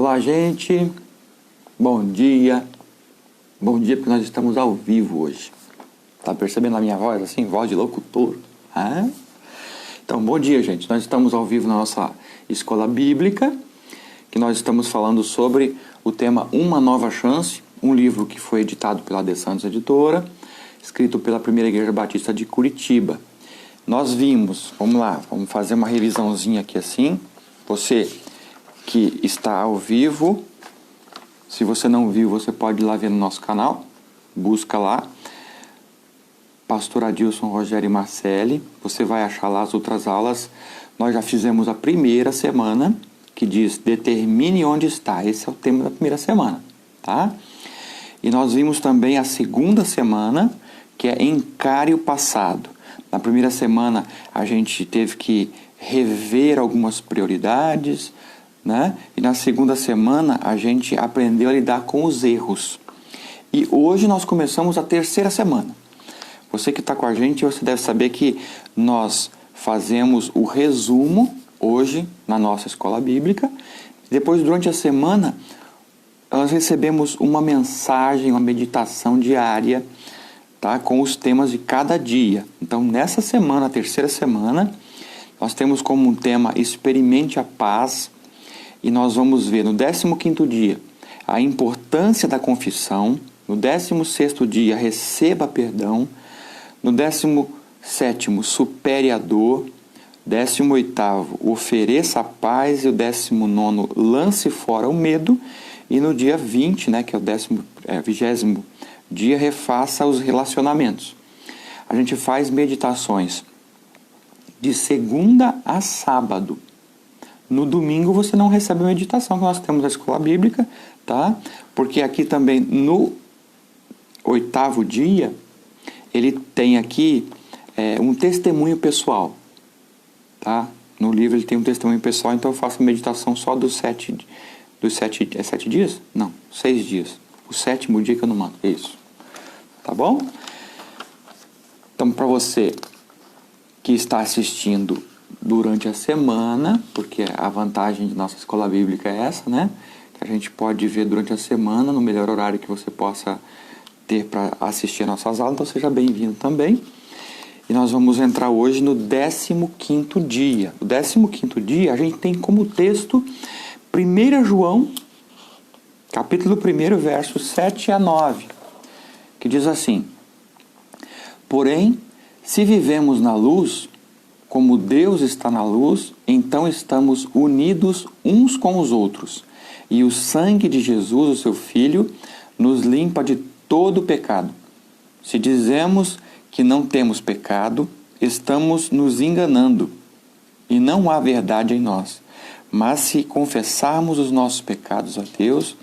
Olá, gente. Bom dia. Bom dia, porque nós estamos ao vivo hoje. Tá percebendo a minha voz assim? Voz de locutor. Ah? Então, bom dia, gente. Nós estamos ao vivo na nossa escola bíblica, que nós estamos falando sobre o tema Uma Nova Chance, um livro que foi editado pela De Santos Editora, escrito pela Primeira Igreja Batista de Curitiba. Nós vimos, vamos lá, vamos fazer uma revisãozinha aqui assim. Você que está ao vivo, se você não viu, você pode ir lá ver no nosso canal, busca lá, Pastor Adilson, Rogério e Marcele, você vai achar lá as outras aulas. Nós já fizemos a primeira semana, que diz, determine onde está, esse é o tema da primeira semana, tá? E nós vimos também a segunda semana, que é encare o passado. Na primeira semana a gente teve que rever algumas prioridades, né? E na segunda semana a gente aprendeu a lidar com os erros. E hoje nós começamos a terceira semana. Você que está com a gente, você deve saber que nós fazemos o resumo hoje na nossa escola bíblica. Depois, durante a semana, nós recebemos uma mensagem, uma meditação diária, tá? Com os temas de cada dia. Então, nessa semana, a terceira semana, nós temos como um tema Experimente a Paz. E nós vamos ver no 15º dia a importância da confissão, no 16º dia receba perdão, no 17º supere a dor, 18º ofereça a paz e o 19º lance fora o medo e no dia 20, né, que é o 20º dia, refaça os relacionamentos. A gente faz meditações de segunda a sábado. No domingo você não recebe a meditação que nós temos na escola bíblica, tá? Porque aqui também no 8º dia, ele tem aqui um testemunho pessoal, tá? No livro ele tem um testemunho pessoal, então eu faço a meditação só dos 7 dias? Não, 6 dias. O 7º dia que eu não mando, é isso. Tá bom? Então, para você que está assistindo durante a semana, porque a vantagem de nossa escola bíblica é essa, né? Que a gente pode ver durante a semana, no melhor horário que você possa ter para assistir as nossas aulas, então seja bem-vindo também. E nós vamos entrar hoje no 15º dia. O 15º dia, a gente tem como texto 1 João, capítulo 1, versos 7 a 9, que diz assim: porém, se vivemos na luz, como Deus está na luz, então estamos unidos uns com os outros. E o sangue de Jesus, o seu Filho, nos limpa de todo pecado. Se dizemos que não temos pecado, estamos nos enganando, e não há verdade em nós. Mas se confessarmos os nossos pecados a Deus,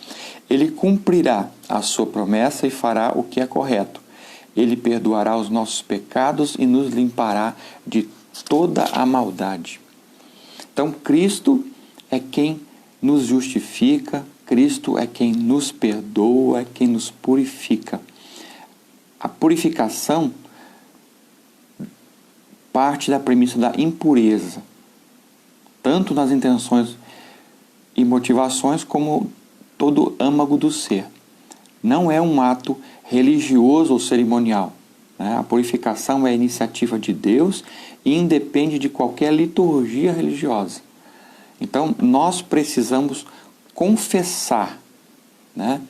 Ele cumprirá a sua promessa e fará o que é correto. Ele perdoará os nossos pecados e nos limpará de toda a maldade. Então, Cristo é quem nos justifica, Cristo é quem nos perdoa, é quem nos purifica. A purificação parte da premissa da impureza, tanto nas intenções e motivações como todo âmago do ser. Não é um ato religioso ou cerimonial. A purificação é a iniciativa de Deus e independe de qualquer liturgia religiosa. Então, nós precisamos confessar, né,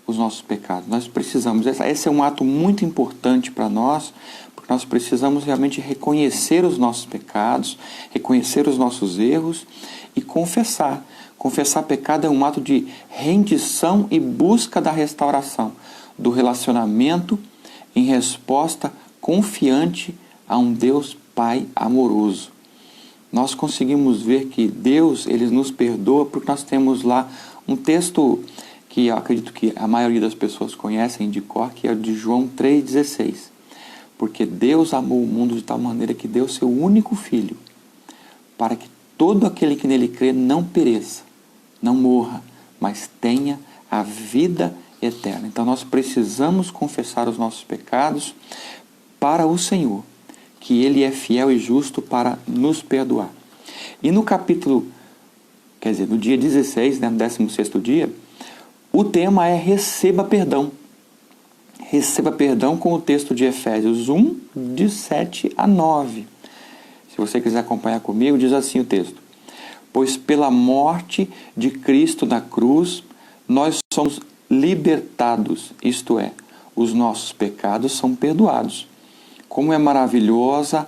os nossos pecados. Nós precisamos, esse é um ato muito importante para nós, porque nós precisamos realmente reconhecer os nossos pecados, reconhecer os nossos erros e confessar. Confessar pecado é um ato de rendição e busca da restauração do relacionamento em resposta confiante a um Deus Pai amoroso. Nós conseguimos ver que Deus, Ele nos perdoa porque nós temos lá um texto que eu acredito que a maioria das pessoas conhecem de cor, que é o de João 3,16. Porque Deus amou o mundo de tal maneira que deu seu único Filho, para que todo aquele que nele crê não pereça, não morra, mas tenha a vida eterna. Então nós precisamos confessar os nossos pecados para o Senhor, que Ele é fiel e justo para nos perdoar. E no capítulo quer dizer, no dia 16, né, no 16º dia, o tema é receba perdão. Receba perdão com o texto de Efésios 1, de 7 a 9. Se você quiser acompanhar comigo, diz assim o texto: pois pela morte de Cristo na cruz, nós somos libertados, isto é, os nossos pecados são perdoados. Como é maravilhosa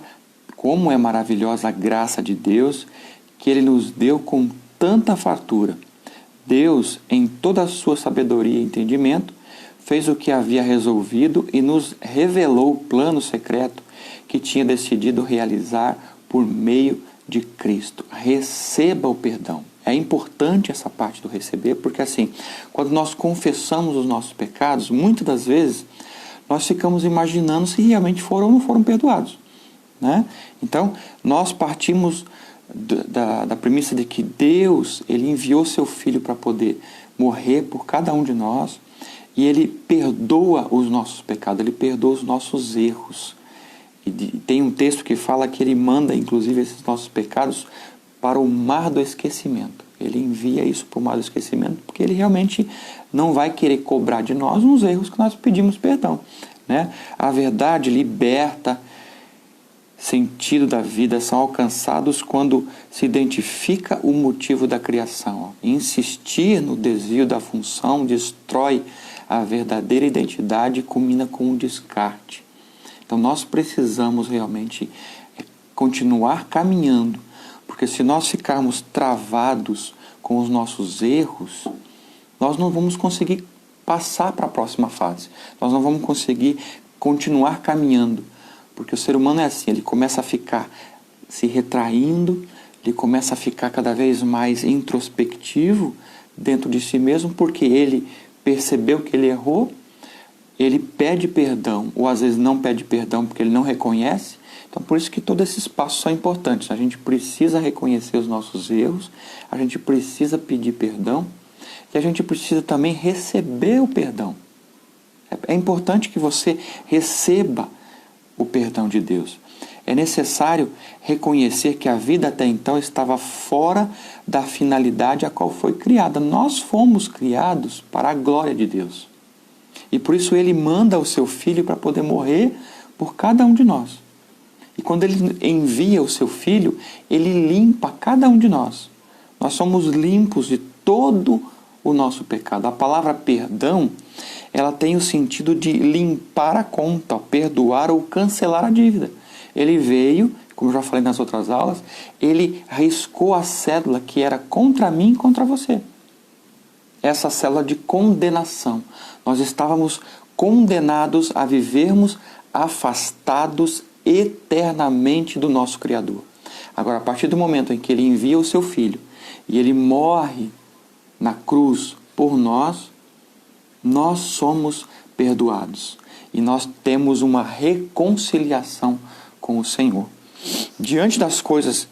a graça de Deus, que Ele nos deu com tanta fartura. Deus, em toda a sua sabedoria e entendimento, fez o que havia resolvido e nos revelou o plano secreto que tinha decidido realizar por meio de Cristo. Receba o perdão. É importante essa parte do receber, porque assim, quando nós confessamos os nossos pecados, muitas das vezes nós ficamos imaginando se realmente foram ou não foram perdoados, né? Então, nós partimos da premissa de que Deus, Ele enviou seu Filho para poder morrer por cada um de nós, e Ele perdoa os nossos pecados, Ele perdoa os nossos erros. E tem um texto que fala que Ele manda, inclusive, esses nossos pecados para o mar do esquecimento. Ele envia isso para o mar do esquecimento, porque Ele realmente não vai querer cobrar de nós uns erros que nós pedimos perdão, né? A verdade liberta, sentido da vida são alcançados quando se identifica o motivo da criação. Insistir no desvio da função destrói a verdadeira identidade e culmina com o descarte. Então nós precisamos realmente continuar caminhando, porque se nós ficarmos travados com os nossos erros, nós não vamos conseguir passar para a próxima fase. Nós não vamos conseguir continuar caminhando, porque o ser humano é assim, ele começa a ficar se retraindo, ele começa a ficar cada vez mais introspectivo dentro de si mesmo, porque ele percebeu que ele errou, ele pede perdão, ou às vezes não pede perdão porque ele não reconhece. Então, por isso que todos esses passos são importantes. A gente precisa reconhecer os nossos erros, a gente precisa pedir perdão, e a gente precisa também receber o perdão. É importante que você receba o perdão de Deus. É necessário reconhecer que a vida até então estava fora da finalidade a qual foi criada. Nós fomos criados para a glória de Deus. E por isso Ele manda o seu Filho para poder morrer por cada um de nós. E quando Ele envia o seu Filho, Ele limpa cada um de nós. Nós somos limpos de todo o nosso pecado. A palavra perdão, ela tem o sentido de limpar a conta, perdoar ou cancelar a dívida. Ele veio, como eu já falei nas outras aulas, Ele riscou a cédula que era contra mim e contra você. Essa célula de condenação. Nós estávamos condenados a vivermos afastados eternamente do nosso Criador. Agora, a partir do momento em que Ele envia o seu Filho e Ele morre na cruz por nós, nós somos perdoados. E nós temos uma reconciliação com o Senhor. Diante das coisas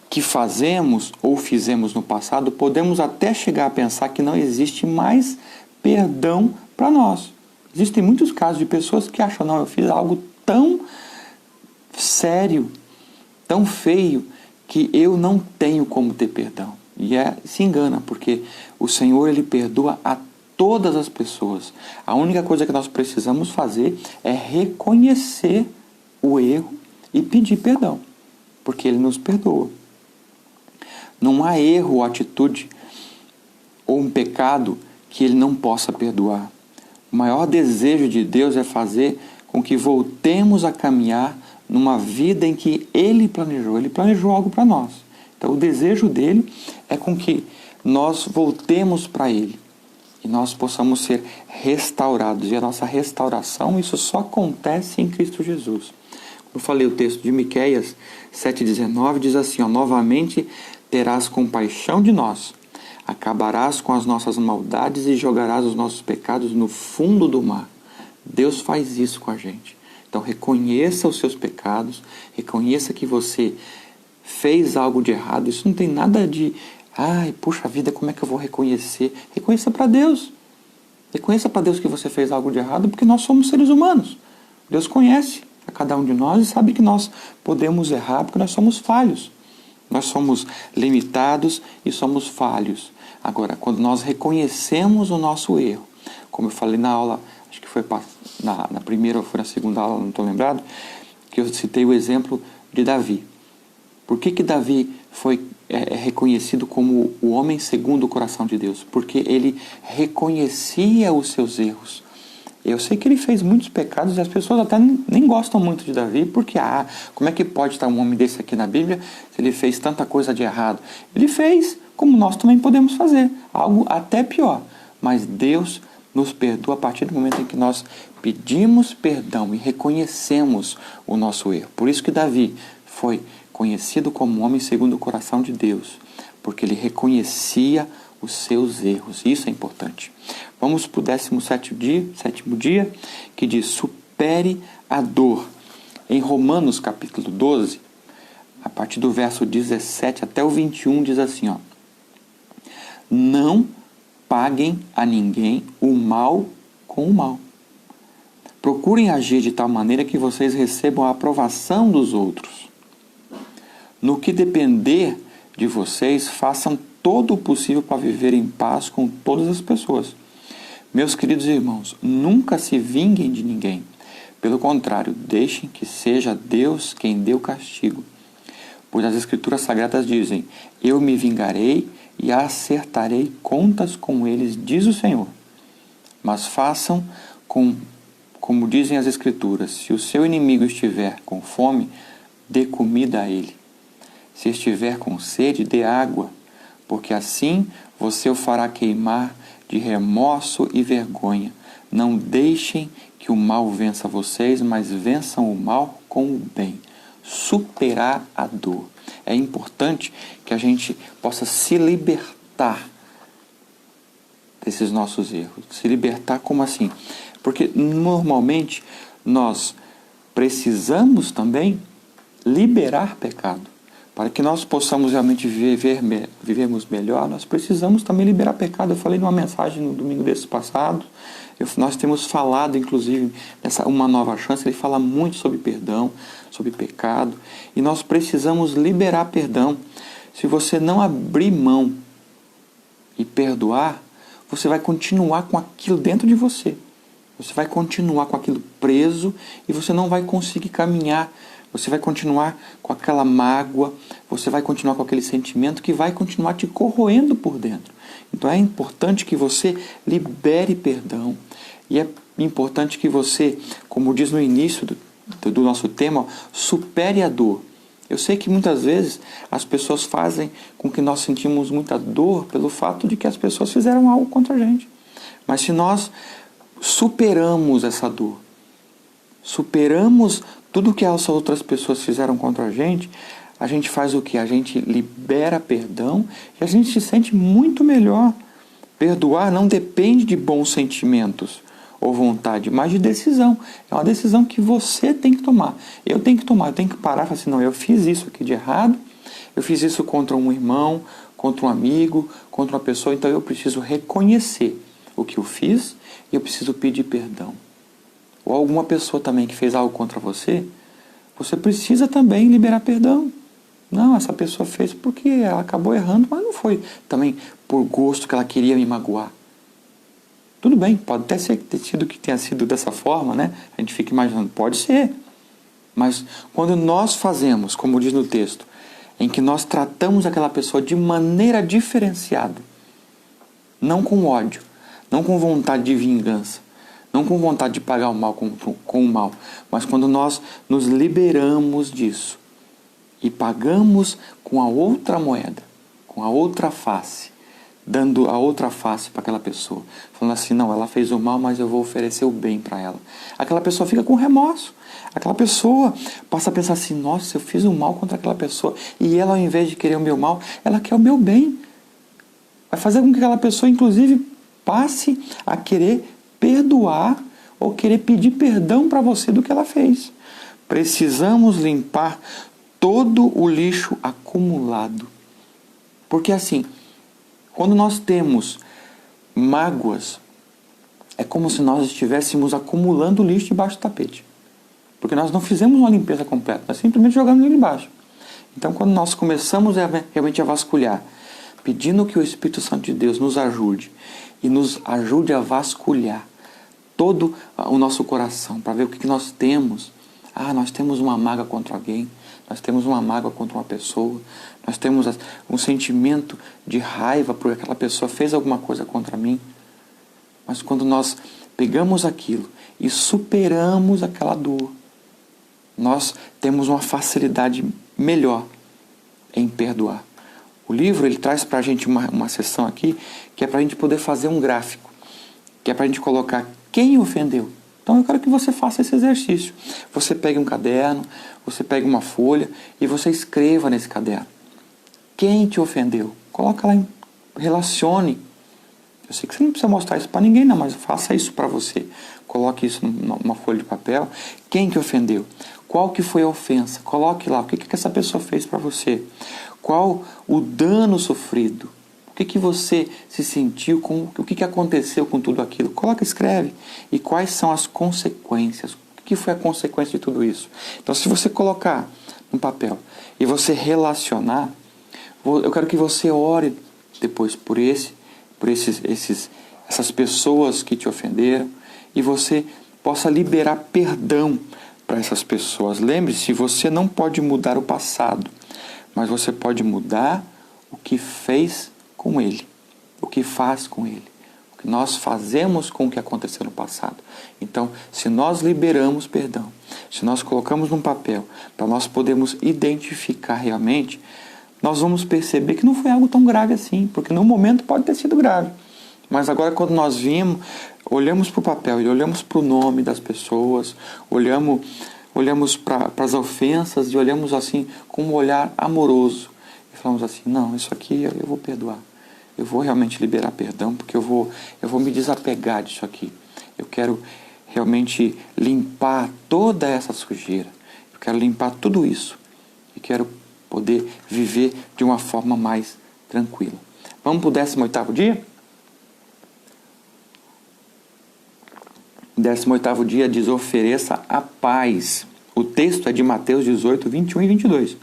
que fazemos ou fizemos no passado, podemos até chegar a pensar que não existe mais perdão para nós. Existem muitos casos de pessoas que acham, não, eu fiz algo tão sério, tão feio, que eu não tenho como ter perdão. E se engana, porque o Senhor, Ele perdoa a todas as pessoas. A única coisa que nós precisamos fazer é reconhecer o erro e pedir perdão, porque Ele nos perdoa. Não há erro ou atitude ou um pecado que Ele não possa perdoar. O maior desejo de Deus é fazer com que voltemos a caminhar numa vida em que Ele planejou algo para nós. Então o desejo dele é com que nós voltemos para Ele e nós possamos ser restaurados. E a nossa restauração, isso só acontece em Cristo Jesus. Como eu falei, o texto de Miqueias 7,19 diz assim, novamente terás compaixão de nós, acabarás com as nossas maldades e jogarás os nossos pecados no fundo do mar. Deus faz isso com a gente. Então reconheça os seus pecados, reconheça que você fez algo de errado. Isso não tem nada de, puxa vida, como é que eu vou reconhecer? Reconheça para Deus. Reconheça para Deus que você fez algo de errado, porque nós somos seres humanos. Deus conhece a cada um de nós e sabe que nós podemos errar porque nós somos falhos. Nós somos limitados e somos falhos. Agora, quando nós reconhecemos o nosso erro, como eu falei na aula, acho que foi na primeira ou foi na segunda aula, não estou lembrado, que eu citei o exemplo de Davi. Por que Davi foi reconhecido como o homem segundo o coração de Deus? Porque ele reconhecia os seus erros. Eu sei que ele fez muitos pecados e as pessoas até nem gostam muito de Davi, porque, como é que pode estar um homem desse aqui na Bíblia se ele fez tanta coisa de errado? Ele fez, como nós também podemos fazer, algo até pior. Mas Deus nos perdoa a partir do momento em que nós pedimos perdão e reconhecemos o nosso erro. Por isso que Davi foi conhecido como um homem segundo o coração de Deus, porque ele reconhecia os seus erros. Isso é importante. Vamos para o 17º dia, que diz: supere a dor. Em Romanos capítulo 12, a partir do verso 17 até o 21, diz assim, não paguem a ninguém o mal com o mal. Procurem agir de tal maneira que vocês recebam a aprovação dos outros. No que depender de vocês, façam todo o possível para viver em paz com todas as pessoas. Meus queridos irmãos, nunca se vinguem de ninguém. Pelo contrário, deixem que seja Deus quem dê o castigo. Pois as Escrituras Sagradas dizem: eu me vingarei e acertarei contas com eles, diz o Senhor. Mas façam como dizem as Escrituras: se o seu inimigo estiver com fome, dê comida a ele. Se estiver com sede, dê água, porque assim você o fará queimar de remorso e vergonha. Não deixem que o mal vença vocês, mas vençam o mal com o bem. Superar a dor. É importante que a gente possa se libertar desses nossos erros. Se libertar como assim? Porque normalmente nós precisamos também liberar pecado. Para que nós possamos realmente vivermos melhor, nós precisamos também liberar pecado. Eu falei numa mensagem no domingo desse passado, nós temos falado, inclusive, nessa Uma Nova Chance, ele fala muito sobre perdão, sobre pecado, e nós precisamos liberar perdão. Se você não abrir mão e perdoar, você vai continuar com aquilo dentro de você. Você vai continuar com aquilo preso e você não vai conseguir caminhar. Você vai continuar com aquela mágoa, você vai continuar com aquele sentimento que vai continuar te corroendo por dentro. Então é importante que você libere perdão. E é importante que você, como diz no início do nosso tema, supere a dor. Eu sei que muitas vezes as pessoas fazem com que nós sentimos muita dor pelo fato de que as pessoas fizeram algo contra a gente. Mas se nós superamos essa dor, superamos tudo que as outras pessoas fizeram contra a gente faz o quê? A gente libera perdão e a gente se sente muito melhor. Perdoar não depende de bons sentimentos ou vontade, mas de decisão. É uma decisão que você tem que tomar. Eu tenho que parar e falar assim, não, eu fiz isso aqui de errado, eu fiz isso contra um irmão, contra um amigo, contra uma pessoa, então eu preciso reconhecer o que eu fiz e eu preciso pedir perdão. Ou alguma pessoa também que fez algo contra você, você precisa também liberar perdão. Não, essa pessoa fez porque ela acabou errando, mas não foi também por gosto que ela queria me magoar. Tudo bem, pode até ter sido que tenha sido dessa forma, né? A gente fica imaginando, pode ser. Mas quando nós fazemos, como diz no texto, em que nós tratamos aquela pessoa de maneira diferenciada, não com ódio, não com vontade de vingança, não com vontade de pagar o mal com o mal, mas quando nós nos liberamos disso e pagamos com a outra moeda, com a outra face, dando a outra face para aquela pessoa, falando assim, não, ela fez o mal, mas eu vou oferecer o bem para ela. Aquela pessoa fica com remorso, aquela pessoa passa a pensar assim, nossa, eu fiz o mal contra aquela pessoa e ela, ao invés de querer o meu mal, ela quer o meu bem. Vai fazer com que aquela pessoa, inclusive, passe a querer perdoar ou querer pedir perdão para você do que ela fez. Precisamos limpar todo o lixo acumulado. Porque assim, quando nós temos mágoas, é como se nós estivéssemos acumulando lixo debaixo do tapete. Porque nós não fizemos uma limpeza completa, nós simplesmente jogamos ele embaixo. Então, quando nós começamos realmente a vasculhar, pedindo que o Espírito Santo de Deus nos ajude e nos ajude a vasculhar todo o nosso coração, para ver o que nós temos. Nós temos uma mágoa contra alguém, nós temos uma mágoa contra uma pessoa, nós temos um sentimento de raiva porque aquela pessoa fez alguma coisa contra mim. Mas quando nós pegamos aquilo e superamos aquela dor, nós temos uma facilidade melhor em perdoar. O livro ele traz para a gente uma seção aqui que é para a gente poder fazer um gráfico, que é para a gente colocar quem ofendeu. Então eu quero que você faça esse exercício. Você pegue um caderno, você pegue uma folha e você escreva nesse caderno. Quem te ofendeu? Coloca lá, relacione. Eu sei que você não precisa mostrar isso para ninguém não, mas faça isso para você. Coloque isso numa folha de papel. Quem te ofendeu? Qual que foi a ofensa? Coloque lá o que essa pessoa fez para você. Qual o dano sofrido? O que você se sentiu, o que aconteceu com tudo aquilo? Coloca, escreve. E quais são as consequências? O que foi a consequência de tudo isso? Então, se você colocar no papel e você relacionar, eu quero que você ore depois por essas pessoas que te ofenderam e você possa liberar perdão para essas pessoas. Lembre-se, você não pode mudar o passado, mas você pode mudar o que fez com ele, o que faz com ele, o que nós fazemos com o que aconteceu no passado. Então, se nós liberamos perdão, se nós colocamos num papel para nós podermos identificar realmente, nós vamos perceber que não foi algo tão grave assim, porque no momento pode ter sido grave. Mas agora quando nós olhamos para o papel e olhamos para o nome das pessoas, olhamos para as ofensas e olhamos assim com um olhar amoroso e falamos assim, não, isso aqui eu vou perdoar. Eu vou realmente liberar perdão, porque eu vou me desapegar disso aqui. Eu quero realmente limpar toda essa sujeira. Eu quero limpar tudo isso. E quero poder viver de uma forma mais tranquila. Vamos para o 18º dia? O 18º dia diz, ofereça a paz. O texto é de Mateus 18, 21 e 22.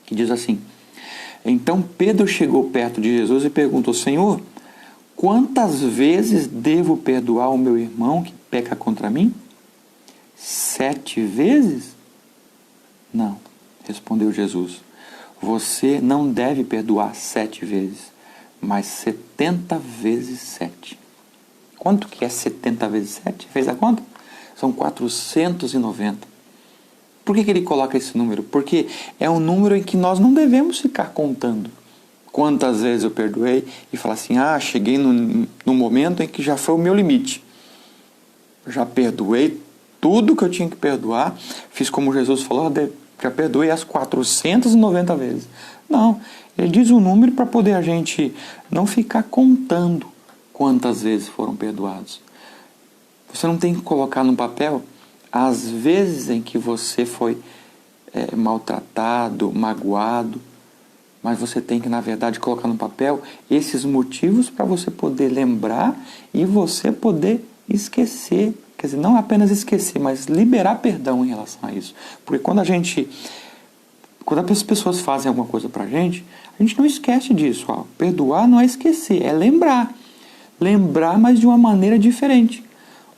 Que diz assim, então Pedro chegou perto de Jesus e perguntou, Senhor, quantas vezes devo perdoar o meu irmão que peca contra mim? 7 vezes? Não, respondeu Jesus. Você não deve perdoar 7 vezes, mas 70 vezes 7. Quanto que é 70 vezes 7? Fez a conta? São 490. Por que ele coloca esse número? Porque é um número em que nós não devemos ficar contando quantas vezes eu perdoei e falar assim, cheguei no momento em que já foi o meu limite. Já perdoei tudo que eu tinha que perdoar, fiz como Jesus falou, já perdoei as 490 vezes. Não, ele diz o número para poder a gente não ficar contando quantas vezes foram perdoados. Você não tem que colocar no papel as vezes em que você foi maltratado, magoado, mas você tem que, na verdade, colocar no papel esses motivos para você poder lembrar e você poder esquecer. Quer dizer, não apenas esquecer, mas liberar perdão em relação a isso. Porque quando as pessoas fazem alguma coisa para a gente não esquece disso. Perdoar não é esquecer, é lembrar. Lembrar, mas de uma maneira diferente.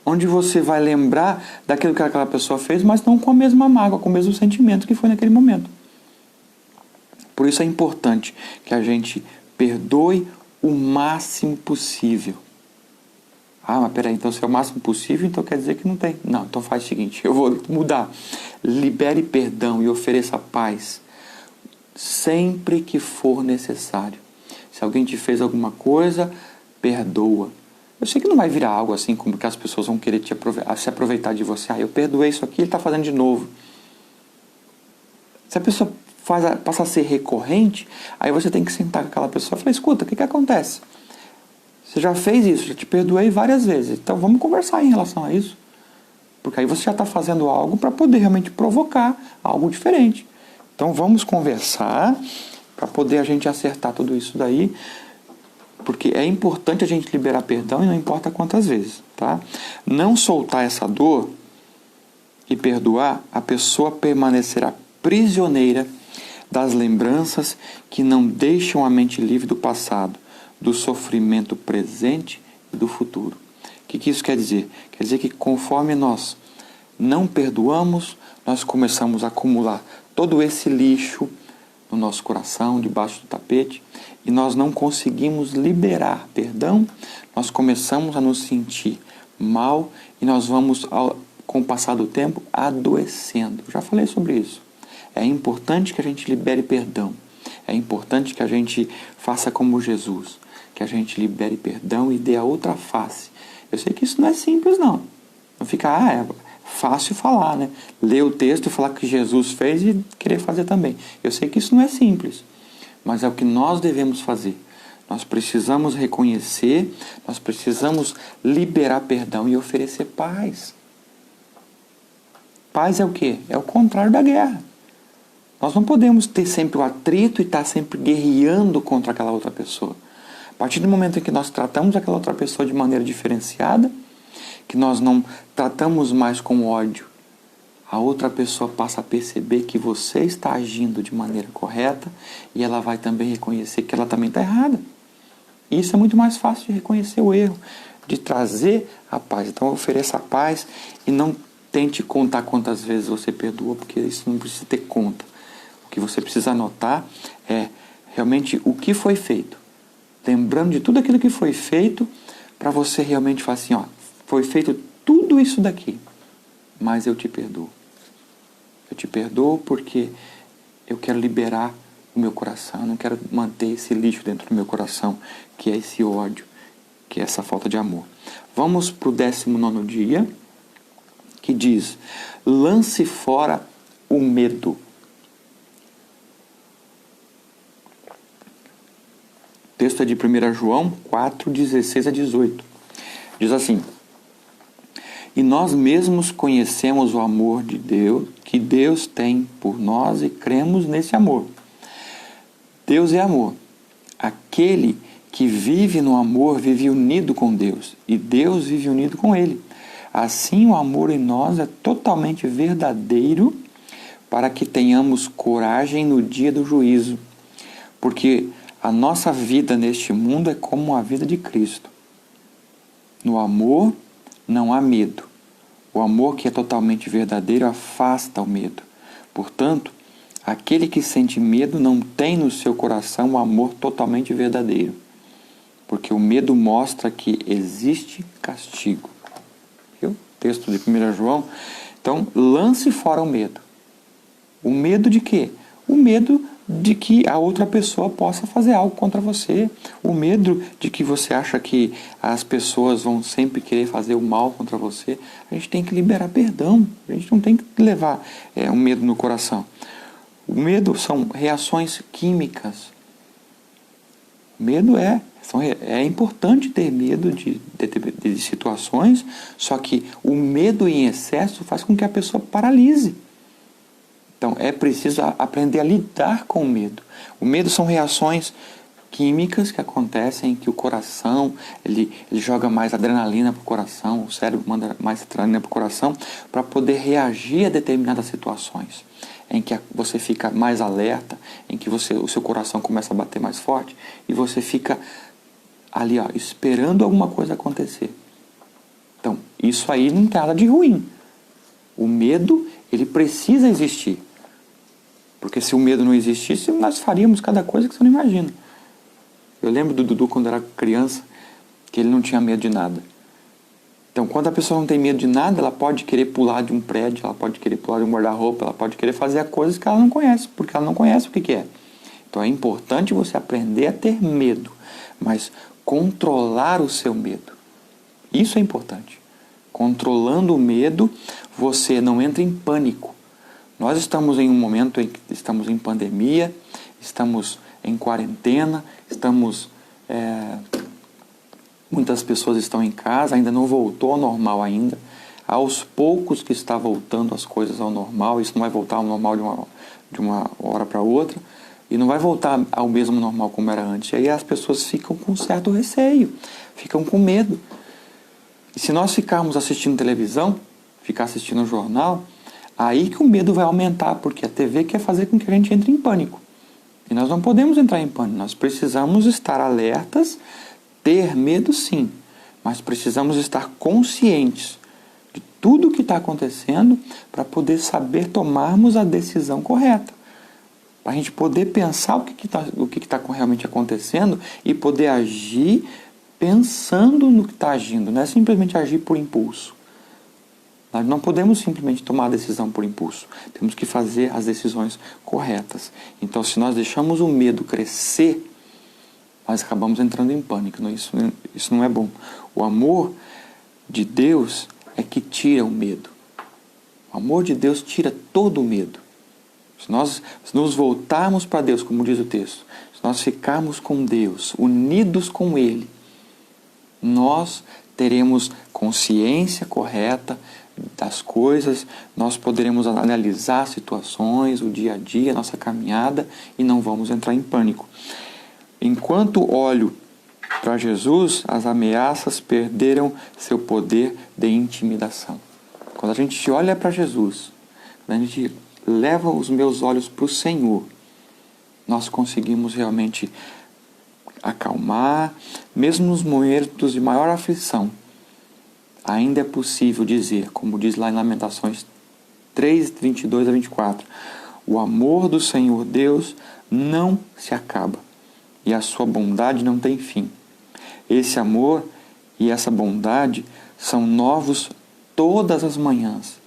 Onde você vai lembrar daquilo que aquela pessoa fez, mas não com a mesma mágoa, com o mesmo sentimento que foi naquele momento. Por isso é importante que a gente perdoe o máximo possível. Mas peraí, então se é o máximo possível, então quer dizer que não tem. Não, então faz o seguinte, eu vou mudar. Libere perdão e ofereça paz sempre que for necessário. Se alguém te fez alguma coisa, perdoa. Eu sei que não vai virar algo assim como que as pessoas vão querer se aproveitar de você. Eu perdoei isso aqui, ele está fazendo de novo. Se a pessoa passa a ser recorrente, aí você tem que sentar com aquela pessoa e falar, escuta, o que acontece? Você já fez isso, já te perdoei várias vezes. Então vamos conversar em relação a isso. Porque aí você já está fazendo algo para poder realmente provocar algo diferente. Então vamos conversar para poder a gente acertar tudo isso daí. Porque é importante a gente liberar perdão e não importa quantas vezes, tá? Não soltar essa dor e perdoar, a pessoa permanecerá prisioneira das lembranças que não deixam a mente livre do passado, do sofrimento presente e do futuro. O que isso quer dizer? Quer dizer que conforme nós não perdoamos, nós começamos a acumular todo esse lixo no nosso coração, debaixo do tapete, e nós não conseguimos liberar perdão, nós começamos a nos sentir mal e nós vamos, com o passar do tempo, adoecendo. Já falei sobre isso. É importante que a gente libere perdão. É importante que a gente faça como Jesus, que a gente libere perdão e dê a outra face. Eu sei que isso não é simples, não. Não fica, é fácil falar, né? Ler o texto e falar que Jesus fez e querer fazer também. Eu sei que isso não é simples, mas é o que nós devemos fazer. Nós precisamos reconhecer, nós precisamos liberar perdão e oferecer paz. Paz é o quê? É o contrário da guerra. Nós não podemos ter sempre o atrito e estar sempre guerreando contra aquela outra pessoa. A partir do momento em que nós tratamos aquela outra pessoa de maneira diferenciada, que nós não tratamos mais com ódio, a outra pessoa passa a perceber que você está agindo de maneira correta e ela vai também reconhecer que ela também está errada. E isso é muito mais fácil de reconhecer o erro, de trazer a paz. Então ofereça a paz e não tente contar quantas vezes você perdoa, porque isso não precisa ter conta. O que você precisa anotar é realmente o que foi feito. Lembrando de tudo aquilo que foi feito, para você realmente falar assim, foi feito tudo isso daqui, mas eu te perdoo. Eu te perdoo porque eu quero liberar o meu coração, eu não quero manter esse lixo dentro do meu coração, que é esse ódio, que é essa falta de amor. Vamos para o 19º dia, que diz, lance fora o medo. O texto é de 1 João 4, 16 a 18. Diz assim, e nós mesmos conhecemos o amor de Deus, que Deus tem por nós e cremos nesse amor. Deus é amor. Aquele que vive no amor vive unido com Deus e Deus vive unido com ele. Assim, o amor em nós é totalmente verdadeiro para que tenhamos coragem no dia do juízo, porque a nossa vida neste mundo é como a vida de Cristo. No amor não há medo. O amor que é totalmente verdadeiro afasta o medo. Portanto, aquele que sente medo não tem no seu coração o amor totalmente verdadeiro, porque o medo mostra que existe castigo. Viu? Texto de 1 João. Então, lance fora o medo. O medo de quê? O medo de que a outra pessoa possa fazer algo contra você. O medo de que você acha que as pessoas vão sempre querer fazer o mal contra você. A gente tem que liberar perdão. A gente não tem que levar um medo no coração. O medo são reações químicas. O medo é importante ter medo de situações, só que o medo em excesso faz com que a pessoa paralise. Então, é preciso aprender a lidar com o medo. O medo são reações químicas que acontecem, que o coração, ele joga mais adrenalina para o coração, o cérebro manda mais adrenalina para o coração, para poder reagir a determinadas situações, em que você fica mais alerta, em que o seu coração começa a bater mais forte, e você fica ali, esperando alguma coisa acontecer. Então, isso aí não tem nada de ruim. O medo, ele precisa existir. Porque se o medo não existisse, nós faríamos cada coisa que você não imagina. Eu lembro do Dudu quando era criança, que ele não tinha medo de nada. Então, quando a pessoa não tem medo de nada, ela pode querer pular de um prédio, ela pode querer pular de um guarda-roupa, ela pode querer fazer coisas que ela não conhece, porque ela não conhece o que é. Então, é importante você aprender a ter medo, mas controlar o seu medo. Isso é importante. Controlando o medo, você não entra em pânico. Nós estamos em um momento em que estamos em pandemia, estamos em quarentena, muitas pessoas estão em casa, ainda não voltou ao normal ainda. Aos poucos que está voltando as coisas ao normal, isso não vai voltar ao normal de uma hora para outra, e não vai voltar ao mesmo normal como era antes. E aí as pessoas ficam com certo receio, ficam com medo. E se nós ficarmos assistindo televisão, ficar assistindo jornal, Aí que o medo vai aumentar, porque a TV quer fazer com que a gente entre em pânico. E nós não podemos entrar em pânico, nós precisamos estar alertas, ter medo sim, mas precisamos estar conscientes de tudo o que está acontecendo para poder saber tomarmos a decisão correta. Para a gente poder pensar o que está realmente acontecendo e poder agir pensando no que está agindo, não é simplesmente agir por impulso. Nós não podemos simplesmente tomar a decisão por impulso. Temos que fazer as decisões corretas. Então, se nós deixamos o medo crescer, nós acabamos entrando em pânico. Isso não é bom. O amor de Deus é que tira o medo. O amor de Deus tira todo o medo. Se nós nos voltarmos para Deus, como diz o texto, se nós ficarmos com Deus, unidos com Ele, nós teremos consciência correta das coisas, nós poderemos analisar situações, o dia a dia, a nossa caminhada e não vamos entrar em pânico. Enquanto olho para Jesus, as ameaças perderam seu poder de intimidação. Quando a gente olha para Jesus, quando a gente leva os meus olhos para o Senhor, nós conseguimos realmente acalmar, mesmo nos momentos de maior aflição. Ainda é possível dizer, como diz lá em Lamentações 3, 22 a 24, o amor do Senhor Deus não se acaba e a sua bondade não tem fim. Esse amor e essa bondade são novos todas as manhãs.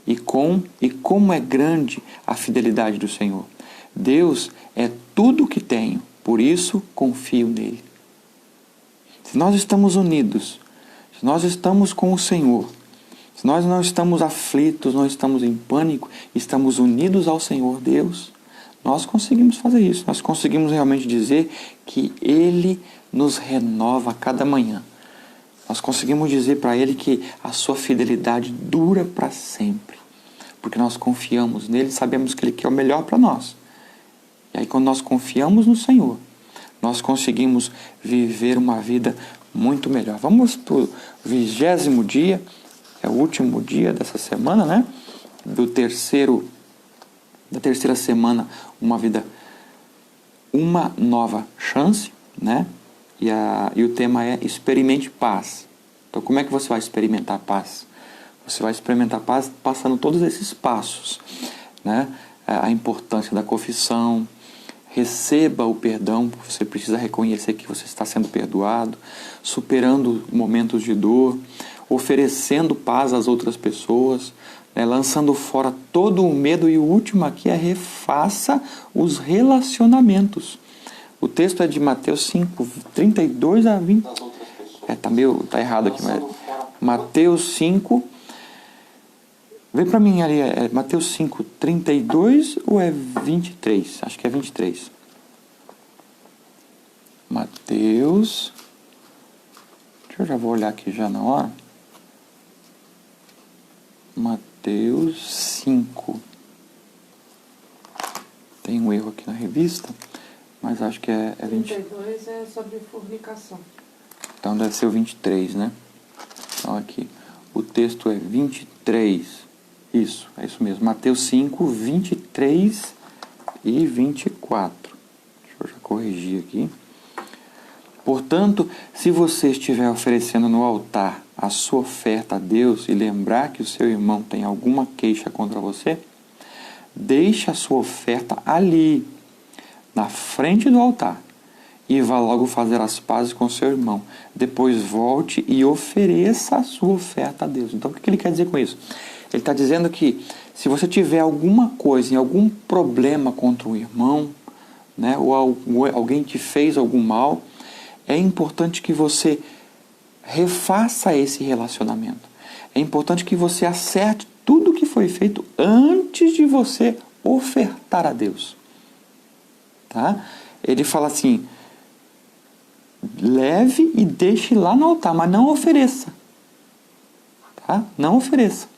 E como é grande a fidelidade do Senhor. Deus é tudo o que tenho, por isso confio nele. Se nós estamos unidos, se nós estamos com o Senhor, se nós não estamos aflitos, não estamos em pânico, estamos unidos ao Senhor Deus, nós conseguimos fazer isso. Nós conseguimos realmente dizer que Ele nos renova a cada manhã. Nós conseguimos dizer para Ele que a sua fidelidade dura para sempre. Porque nós confiamos nele, sabemos que Ele quer o melhor para nós. E aí quando nós confiamos no Senhor, nós conseguimos viver uma vida muito melhor. Vamos para o 20º dia, é o último dia dessa semana, né? Da terceira semana, uma nova chance, né? E o tema é experimente paz. Então como é que você vai experimentar paz? Você vai experimentar paz passando todos esses passos, né? A importância da confissão, receba o perdão, você precisa reconhecer que você está sendo perdoado, superando momentos de dor, oferecendo paz às outras pessoas, né? Lançando fora todo o medo. E o último aqui é refaça os relacionamentos. O texto é de Mateus 5, 32 a 20. Tá errado aqui, mas Mateus 5. Vem para mim ali, é Mateus 5, 32 ou é 23? Acho que é 23. Mateus. Eu já vou olhar aqui já na hora. Mateus 5. Tem um erro aqui na revista, mas acho que é 20. 32 é sobre fornicação. Então deve ser o 23, né? Então aqui. O texto é 23. Isso, é isso mesmo. Mateus 5, 23 e 24. Deixa eu já corrigir aqui. Portanto, se você estiver oferecendo no altar a sua oferta a Deus e lembrar que o seu irmão tem alguma queixa contra você, deixe a sua oferta ali, na frente do altar, e vá logo fazer as pazes com seu irmão. Depois volte e ofereça a sua oferta a Deus. Então, o que ele quer dizer com isso? Ele está dizendo que se você tiver alguma coisa, algum problema contra um irmão, né, ou alguém te fez algum mal, é importante que você refaça esse relacionamento. É importante que você acerte tudo o que foi feito antes de você ofertar a Deus. Tá? Ele fala assim, leve e deixe lá no altar, mas não ofereça. Tá? Não ofereça.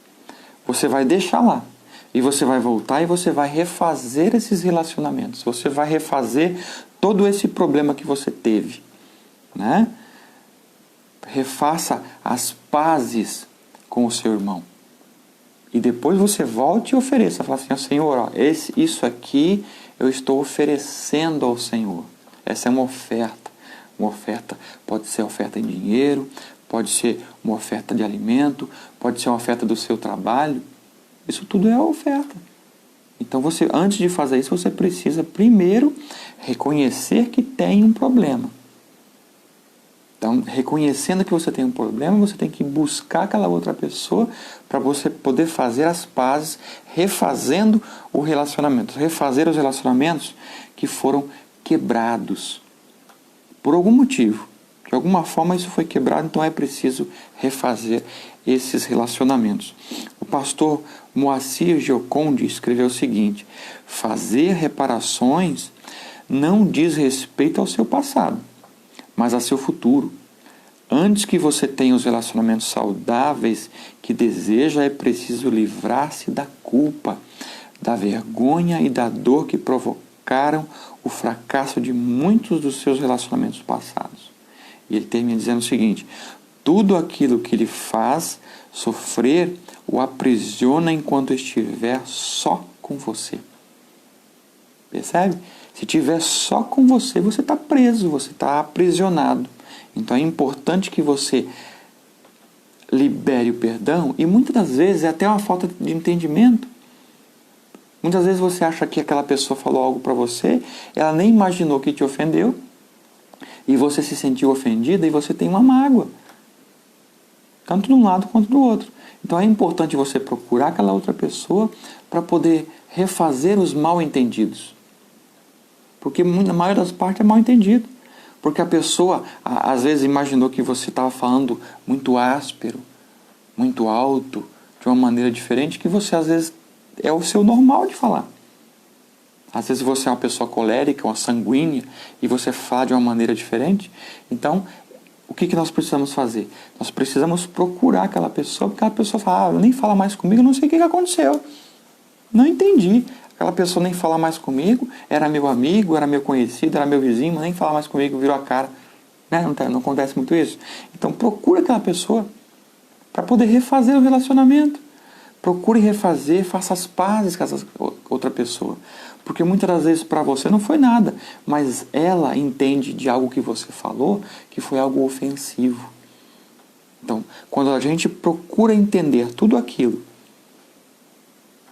Você vai deixar lá. E você vai voltar e você vai refazer esses relacionamentos. Você vai refazer todo esse problema que você teve. Né? Refaça as pazes com o seu irmão. E depois você volte e ofereça. Fala assim, ó, Senhor, ó, isso aqui eu estou oferecendo ao Senhor. Essa é uma oferta. Uma oferta pode ser oferta em dinheiro, pode ser uma oferta de alimento, pode ser uma oferta do seu trabalho. Isso tudo é oferta. Então, você, antes de fazer isso, você precisa primeiro reconhecer que tem um problema. Então, reconhecendo que você tem um problema, você tem que buscar aquela outra pessoa para você poder fazer as pazes, refazendo o relacionamento. Refazer os relacionamentos que foram quebrados por algum motivo. De alguma forma isso foi quebrado, então é preciso refazer esses relacionamentos. O pastor Moacir Gioconde escreveu o seguinte: fazer reparações não diz respeito ao seu passado, mas a seu futuro. Antes que você tenha os relacionamentos saudáveis que deseja, é preciso livrar-se da culpa, da vergonha e da dor que provocaram o fracasso de muitos dos seus relacionamentos passados. E ele termina dizendo o seguinte: tudo aquilo que lhe faz sofrer o aprisiona enquanto estiver só com você. Percebe? Se estiver só com você, você está preso, você está aprisionado. Então é importante que você libere o perdão, e muitas das vezes é até uma falta de entendimento. Muitas vezes você acha que aquela pessoa falou algo para você, ela nem imaginou que te ofendeu, e você se sentiu ofendida e você tem uma mágoa, tanto de um lado quanto do outro. Então é importante você procurar aquela outra pessoa para poder refazer os mal-entendidos. Porque na maioria das partes é mal-entendido. Porque a pessoa, às vezes, imaginou que você estava falando muito áspero, muito alto, de uma maneira diferente, que você, às vezes, é o seu normal de falar. Às vezes você é uma pessoa colérica, uma sanguínea, e você fala de uma maneira diferente. Então, o que nós precisamos fazer? Nós precisamos procurar aquela pessoa, porque aquela pessoa fala, nem fala mais comigo, não sei o que aconteceu. Não entendi. Aquela pessoa nem fala mais comigo, era meu amigo, era meu conhecido, era meu vizinho, nem fala mais comigo, virou a cara. Né? Não acontece muito isso? Então procure aquela pessoa para poder refazer o relacionamento. Procure refazer, faça as pazes com essa outra pessoa. Porque muitas das vezes para você não foi nada, mas ela entende de algo que você falou que foi algo ofensivo. Então, quando a gente procura entender tudo aquilo,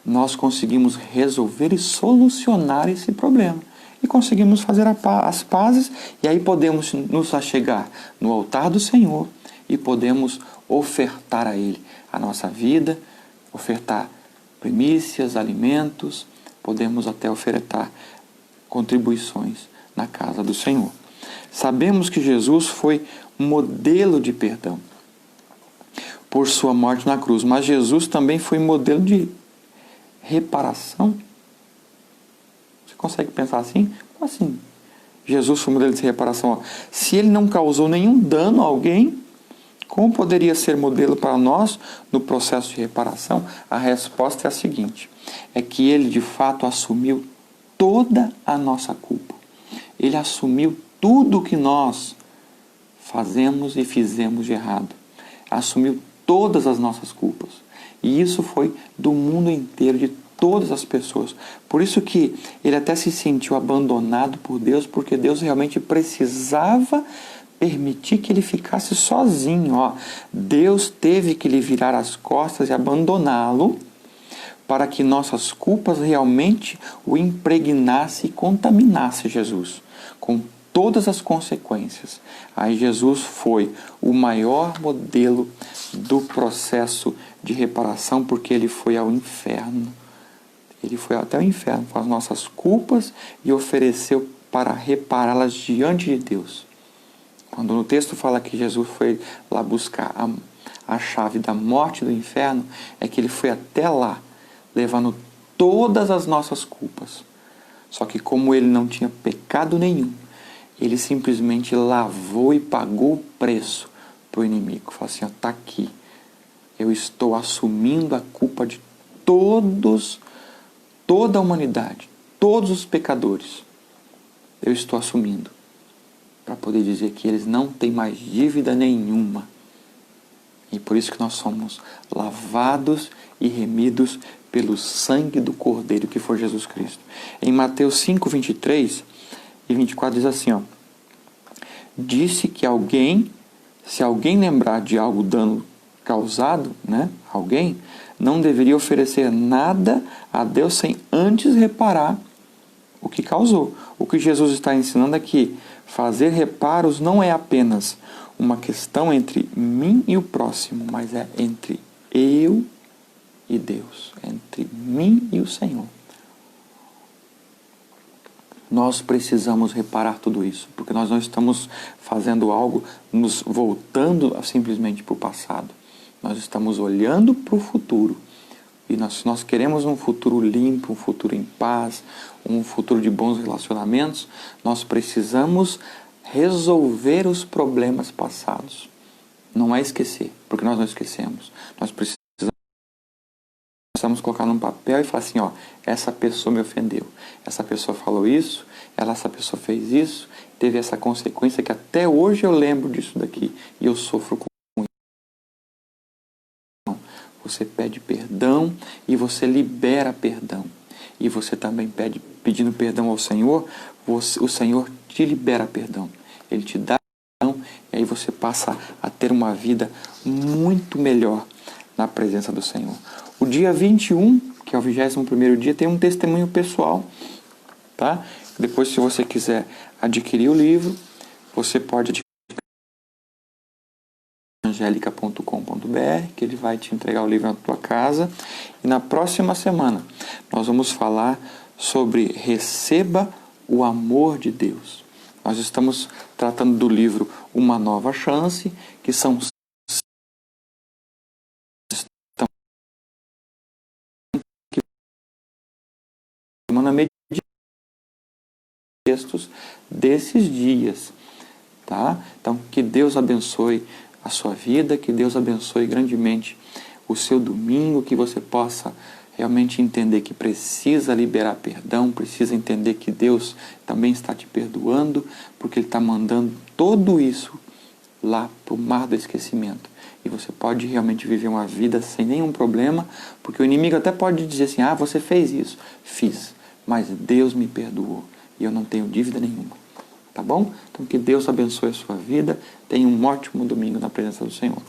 nós conseguimos resolver e solucionar esse problema. E conseguimos fazer as pazes, e aí podemos nos achegar no altar do Senhor e podemos ofertar a Ele a nossa vida, ofertar primícias, alimentos, podemos até ofertar contribuições na casa do Senhor. Sabemos que Jesus foi modelo de perdão por sua morte na cruz, mas Jesus também foi modelo de reparação. Você consegue pensar assim? Como assim? Jesus foi modelo de reparação. Se ele não causou nenhum dano a alguém, como poderia ser modelo para nós no processo de reparação? A resposta é a seguinte: é que ele de fato assumiu toda a nossa culpa. Ele assumiu tudo o que nós fazemos e fizemos de errado. Assumiu todas as nossas culpas. E isso foi do mundo inteiro, de todas as pessoas. Por isso que ele até se sentiu abandonado por Deus, porque Deus realmente precisava permitir que ele ficasse sozinho. Deus teve que lhe virar as costas e abandoná-lo para que nossas culpas realmente o impregnasse e contaminasse Jesus, com todas as consequências. Aí Jesus foi o maior modelo do processo de reparação, porque ele foi ao inferno. Ele foi até o inferno com as nossas culpas e ofereceu para repará-las diante de Deus. Quando no texto fala que Jesus foi lá buscar a chave da morte do inferno, é que ele foi até lá, levando todas as nossas culpas. Só que como ele não tinha pecado nenhum, ele simplesmente lavou e pagou o preço para o inimigo. Falou assim, está aqui. Eu estou assumindo a culpa de toda a humanidade, todos os pecadores. Eu estou assumindo, para poder dizer que eles não têm mais dívida nenhuma. E por isso que nós somos lavados e remidos pelo sangue do Cordeiro que foi Jesus Cristo. Em Mateus 5, 23 e 24 diz assim, ó, disse que se alguém lembrar de algo dano causado, né, alguém, não deveria oferecer nada a Deus sem antes reparar o que causou. O que Jesus está ensinando é que fazer reparos não é apenas uma questão entre mim e o próximo, mas é entre eu e Deus, entre mim e o Senhor. Nós precisamos reparar tudo isso, porque nós não estamos fazendo algo nos voltando simplesmente para o passado. Nós estamos olhando para o futuro. E nós queremos um futuro limpo, um futuro em paz, um futuro de bons relacionamentos. Nós precisamos resolver os problemas passados. Não é esquecer, porque nós não esquecemos. Nós precisamos colocar num papel e falar assim, ó, essa pessoa me ofendeu, essa pessoa falou isso, essa pessoa fez isso, teve essa consequência que até hoje eu lembro disso daqui e eu sofro com isso. Você pede perdão e você libera perdão. E você também pedindo perdão ao Senhor, o Senhor te libera perdão. Ele te dá perdão e aí você passa a ter uma vida muito melhor na presença do Senhor. O dia 21, que é o 21º dia, tem um testemunho pessoal, tá? Depois, se você quiser adquirir o livro, você pode adquirir angelica.com.br, que ele vai te entregar o livro na tua casa. E na próxima semana, nós vamos falar sobre Receba o Amor de Deus. Nós estamos tratando do livro Uma Nova Chance, que são textos desses dias, tá? Então, que Deus abençoe a sua vida, que Deus abençoe grandemente o seu domingo, que você possa realmente entender que precisa liberar perdão, precisa entender que Deus também está te perdoando, porque Ele está mandando tudo isso lá para o mar do esquecimento. E você pode realmente viver uma vida sem nenhum problema, porque o inimigo até pode dizer assim, ah, você fez isso. Fiz, mas Deus me perdoou e eu não tenho dívida nenhuma. Tá bom? Então que Deus abençoe a sua vida. Tenha um ótimo domingo na presença do Senhor.